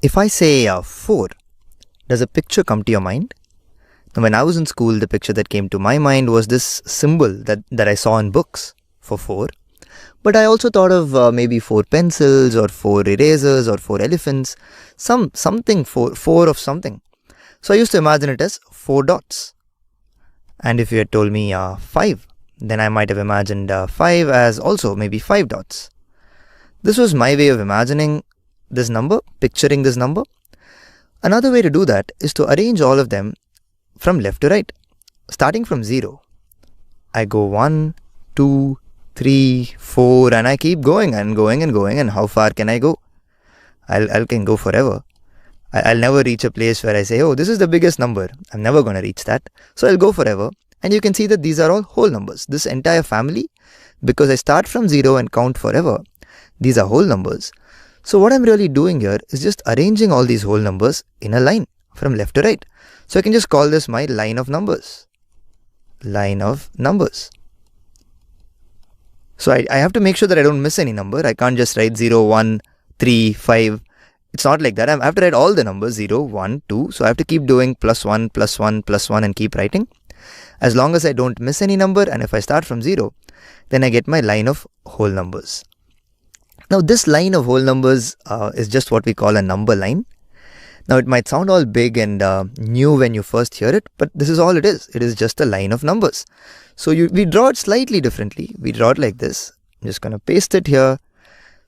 If I say 4, does a picture come to your mind? Now, when I was in school, the picture that came to my mind was this symbol that I saw in books for 4. But I also thought of maybe 4 pencils or 4 erasers or 4 elephants, something, four of something. So I used to imagine it as 4 dots. And if you had told me 5, then I might have imagined 5 as also maybe 5 dots. This was my way of imagining this number, picturing this number. Another way to do that is to arrange all of them from left to right, starting from 0. I go 1, 2, 3, 4, and I keep going and going and going. And how far can I go? I can go forever. I'll never reach a place where I say, oh, this is the biggest number. I'm never going to reach that. So I'll go forever. And you can see that these are all whole numbers. This entire family, because I start from 0 and count forever, these are whole numbers. So what I'm really doing here is just arranging all these whole numbers in a line from left to right. So I can just call this my line of numbers. Line of numbers. So I have to make sure that I don't miss any number. I can't just write 0, 1, 3, 5. It's not like that. I have to write all the numbers 0, 1, 2. So I have to keep doing +1, +1, +1 and keep writing. As long as I don't miss any number, and if I start from 0, then I get my line of whole numbers. Now this line of whole numbers is just what we call a number line. Now it might sound all big and new when you first hear it, but this is all it is. It is just a line of numbers. So we draw it slightly differently. We draw it like this. I'm just going to paste it here.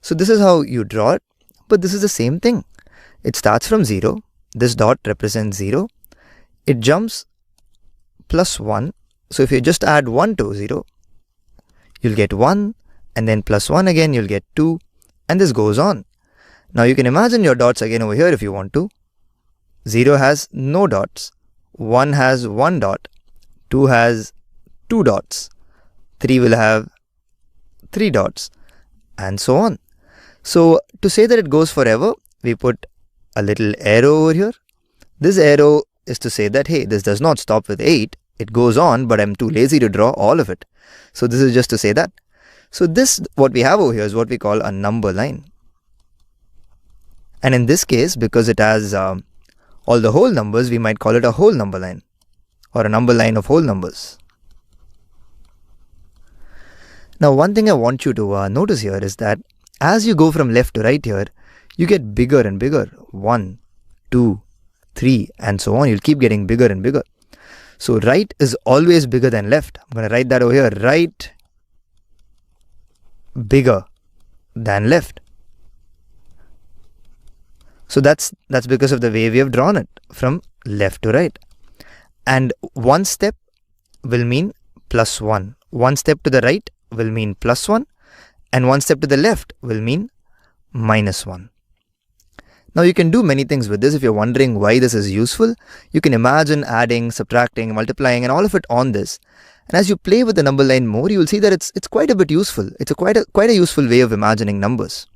So this is how you draw it, but this is the same thing. It starts from 0. This dot represents 0. It jumps +1. So if you just add 1 to 0, you'll get 1, and then +1 again, you'll get 2, and this goes on. Now you can imagine your dots again over here if you want to. 0 has no dots, 1 has 1 dot, 2 has 2 dots, 3 will have 3 dots, and so on. So to say that it goes forever, we put a little arrow over here. This arrow is to say that, hey, this does not stop with 8. It goes on, but I'm too lazy to draw all of it. So this is just to say that. So this, what we have over here is what we call a number line. And in this case, because it has all the whole numbers, we might call it a whole number line or a number line of whole numbers. Now, one thing I want you to notice here is that as you go from left to right here, you get bigger and bigger. 1, 2, 3, and so on. You'll keep getting bigger and bigger. So right is always bigger than left. I'm going to write that over here. Right bigger than left. So that's because of the way we have drawn it from left to right. And one step will mean +1. One step to the right will mean +1. And one step to the left will mean -1. Now you can do many things with this. If you're wondering why this is useful, you can imagine adding, subtracting, multiplying and all of it on this. And as you play with the number line more, you will see that it's quite a bit useful. It's quite a useful way of imagining numbers.